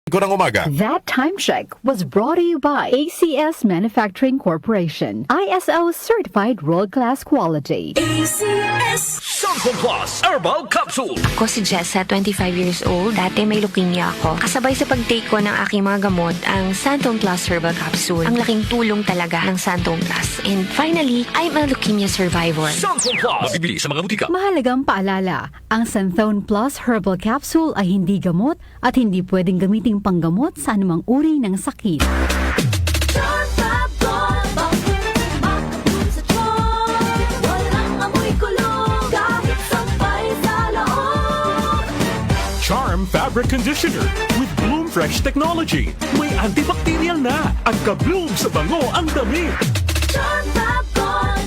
Ng umaga. That time check was brought to you by ACS Manufacturing Corporation. ISO certified world-class quality. ACS Santon Plus Herbal Capsule. Ako si Jessa, 25 years old. Dati may leukemia ako. Kasabay sa pag-take ko ng aking mga gamot, ang Santon Plus Herbal Capsule. Ang laking tulong talaga ng Santon Plus. And finally, I'm a leukemia survivor. Santon Plus. Mabibili sa mga butika. Mahalagang paalala, ang Santhone Plus Herbal Capsule ay hindi gamot at hindi pwedeng gamiting panggamot sa anumang uri ng sakit. Charm Fabric Conditioner with Bloom Fresh Technology. May antibacterial na at ka-bloom sa bango ang damit. Charm Fab-Gone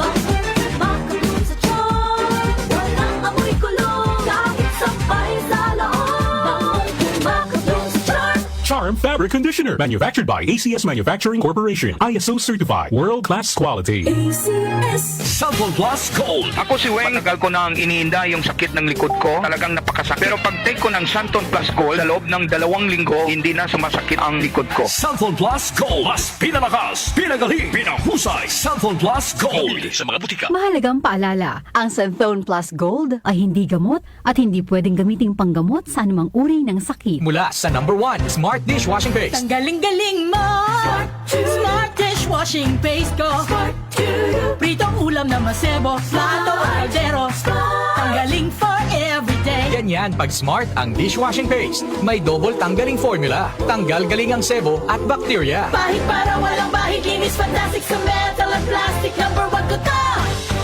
Makabloom sa charm Walang amoy kulong Kahit sampay sa loob Makabloom sa charm. Charm Fabric Conditioner. Manufactured by ACS Manufacturing Corporation. ISO certified. World-class quality. ACS Santon Plus Gold. Ako si Weng, matagal ko nang iniinda yung sakit ng likod ko. Talagang napakasakit. Pero pag take ko ng Santon Plus Gold, sa loob ng 2 linggo, hindi na sumasakit ang likod ko. Santon Plus Gold. Mas pinalakas, pinagaling, pinahusay. Santon Plus Gold. Mabibili sa mga butika. Mahalagang paalala, ang Santhone Plus Gold ay hindi gamot at hindi pwedeng gamiting panggamot sa anumang uri ng sakit. Mula sa #1 Smart Dishwashing Paste. Ang galing-galing mo Smart dishwashing paste ko Pritong ulam na masebo Plato at kaldero Ang galing for everyday Ganyan pag Smart ang dishwashing paste. May double tanggaling formula. Tanggal galing ang sebo at bacteria. Bahid para walang bahid Linis fantastic sa metal at plastic #1 ko to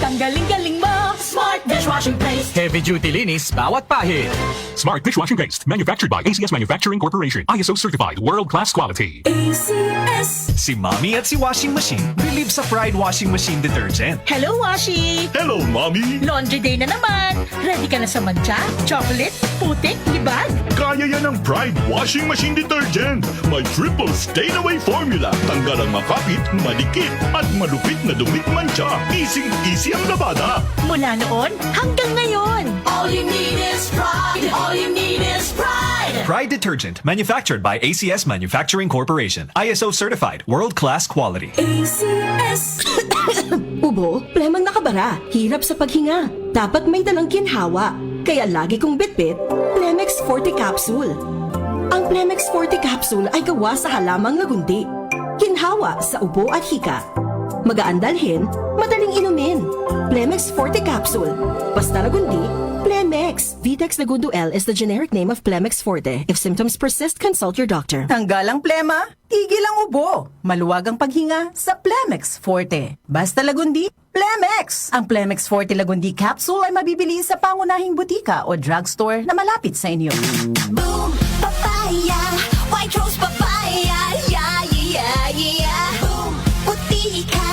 Ang galing-galing mo Smart dishwashing paste Heavy duty linis bawat pahid. Smart Dishwashing Paste. Manufactured by ACS Manufacturing Corporation. ISO certified. World-class quality. ACS Si Mommy at si Washing Machine believe sa Pride Washing Machine Detergent. Hello, Washi! Hello, Mommy! Laundry day na naman! Ready ka na sa mancha, chocolate, putik, libag? Kaya yan ang Pride Washing Machine Detergent. May triple stain-away formula. Tanggal ang makapit, malikit, at malupit na dumit mancha. Easy ang labada. Mula noon hanggang ngayon. All you need is pride. All you need is pride. Pride Detergent, manufactured by ACS Manufacturing Corporation. ISO certified. World-class quality. ACS. Ubo, plemang nakabara, hirap sa paghinga. Dapat may dalang ginhawa. Kaya lagi kong bitbit, Plemex Forte Capsule. Ang Plemex Forte Capsule ay gawa sa halamang lagundi. Ginhawa sa ubo at hika. Magaan dalhin, madaling inumin. Plemex Forte Capsule. Basta lagundi, Plemex. Vitex Lagundo L is the generic name of Plemex Forte. If symptoms persist, consult your doctor. Tanggal ang plema, tigil ang ubo. Maluwag ang paghinga sa Plemex Forte. Basta lagundi, Plemex! Ang Plemex Forte Lagundi Capsule ay mabibili sa pangunahing butika o drugstore na malapit sa inyo. Boom, papaya. White rose papaya. Yeah, yeah, yeah. Boom, puti ka.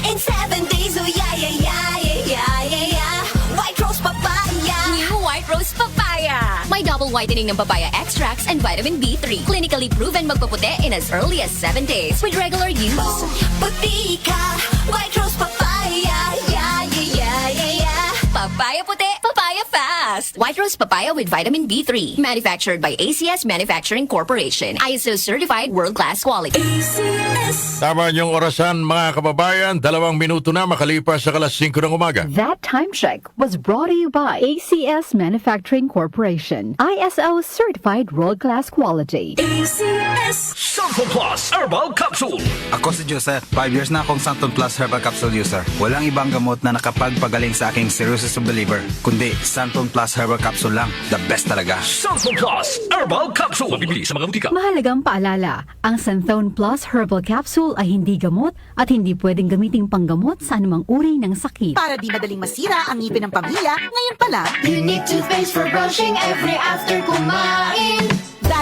In 7 days, oh yeah, yeah, yeah, yeah, yeah, yeah. White rose papaya. New White Rose Papaya. May double whitening ng papaya extracts and vitamin B3. Clinically proven magpaputi in as early as 7 days with regular use. Boom, puti ka. White rose papaya. Yeah, yeah, yeah, yeah, yeah. Papaya puti, papaya fast. White Rose Papaya with vitamin B3. Manufactured by ACS Manufacturing Corporation. ISO certified world-class quality. ACS. Tama niyong orasan mga kababayan, 2 minuto na makalipas sa 5 ng umaga. That time check was brought to you by ACS Manufacturing Corporation. ISO certified world-class quality. ACS. Santon Plus Herbal Capsule. Ako si Joseph. 5 years na akong Santon Plus Herbal Capsule user. Walang ibang gamot na nakapagpagaling sa aking cirrhosis of the liver, kundi Santon Plus Herbal Capsule lang. The best talaga. Santon Plus Herbal Capsule. Mabibili sa mga butika. Mahalagang paalala, ang Santhone Plus Herbal Capsule ay hindi gamot at hindi pwedeng gamiting panggamot sa anumang uri ng sakit. Para di madaling masira ang ngipin ng pamilya, ngayon pa lang, Unique toothpaste for brushing every after kumain.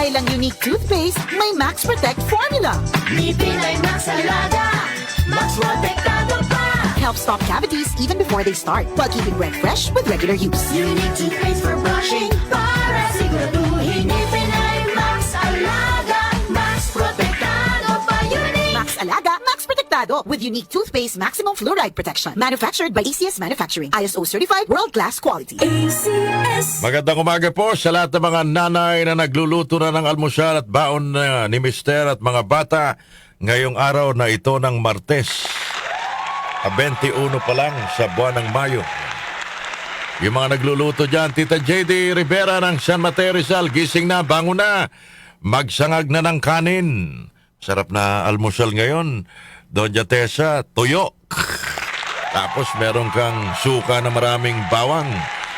dahil ang unique toothpaste may Max Protect formula. Ngipin ay Max Alaga. Max Protektado pa. Helps stop cavities even before they start, while keeping breath fresh with regular use. Unique toothpaste for brushing para siguraduhin ngipin ay Max Alaga. Max Protektado pa. Unique. Max Alaga, Max Protect protektado with unique toothpaste maximum fluoride protection. Manufactured by ACS Manufacturing. ISO certified world-class quality. ACS. Magandang umaga po sa lahat ng mga nanay na nagluluto na ng almusal at baon ni Mister at mga bata ngayong araw na ito ng Martes. 21 pa lang sa buwan ng Mayo. Yung mga nagluluto dyan, Tita JD Rivera ng San Mateo Rizal, gising na, bangon na, magsangag na ng kanin. Sarap na almusal ngayon. Doña Tessa, tuyo. Tapos meron kang suka na maraming bawang.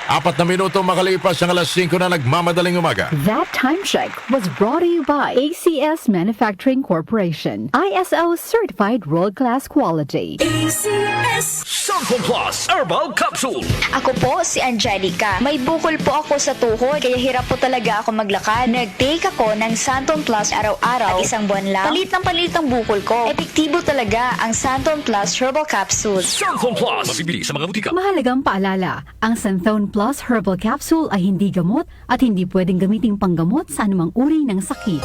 4 na minuto makalipas ang alas 5 na nagmamadaling umaga. That time check was brought to you by ACS Manufacturing Corporation. ISO certified world-class quality. ACS. Santon Plus Herbal Capsule. Ako po si Angelica. May bukol po ako sa tuhod, kaya hirap po talaga ako maglakad. Nag-take ako ng Santon Plus araw-araw at isang buwan lang. Palit ang bukol ko. Epektibo talaga ang Santon Plus Herbal Capsule. Santon Plus. Mabibili sa mga butika. Mahalagang paalala, ang Santhone Plus Herbal Capsule ay hindi gamot at hindi pwedeng gamiting panggamot sa anumang uri ng sakit.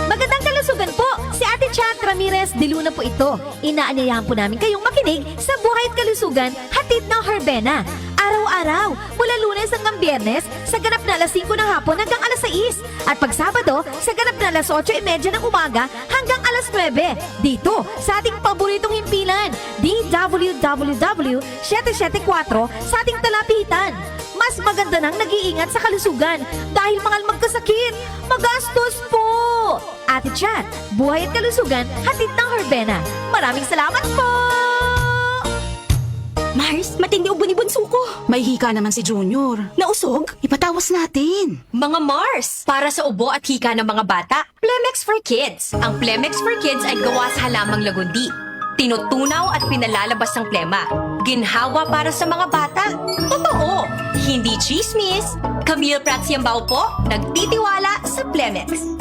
Magandang kalusugan po! Si Ate Chat Ramirez de Luna po ito. Inaanyayahan po namin kayong makinig sa Buhay at Kalusugan, hatid ng Herbena. Araw-araw, mula Lunes hanggang Biyernes, sa ganap na alas 5 ng hapon hanggang alas 6. At pag Sabado, sa ganap na alas 8:30 ng umaga hanggang alas 9. Dito, sa ating paboritong himpilan, DWWW 774 sa ating talapitan. Mas maganda nang nag-iingat sa kalusugan dahil mahal magkasakit. Magastos po! Ate Chat, Buhay at Kalusugan, hatid ng Herbena. Maraming salamat po! Mars, matindi ubo ni bunso ko. May hika naman si Junior. Nausog? Ipatawas natin. Mga Mars, para sa ubo at hika ng mga bata, Plemex for Kids. Ang Plemex for Kids ay gawa sa halamang lagundi. Tinutunaw at pinalalabas ang plema. Ginhawa para sa mga bata. Totoo! Hindi chismis. Camille Pratsiambao po, nagtitiwala sa Plemex.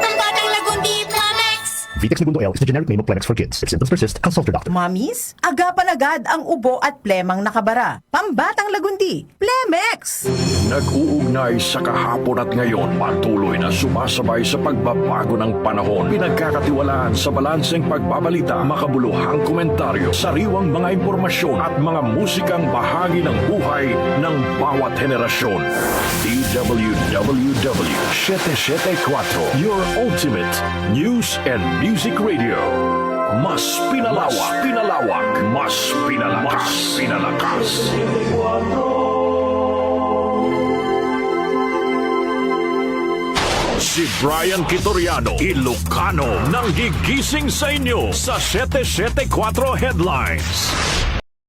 Pambatang lagundi, Plemex! Vitex Segundo L is the generic name of Plemex for kids. If symptoms persist, consult your doctor. Mamis, agapan agad ang ubo at plemang nakabara. Pambatang lagundi, Plemex! Nag-uugnay sa kahapon at ngayon, patuloy na sumasabay sa pagbabago ng panahon. Pinagkakatiwalaan sa balanseng pagbabalita, makabuluhang komentaryo, sariwang mga impormasyon at mga musikang bahagi ng buhay ng bawat henerasyon. DWWW 774, your ultimate news and music radio. Mas pinalawak, mas pinalakas. Si Brian Kitoriano, Ilocano, nang gigising sa inyo sa 774 Headlines.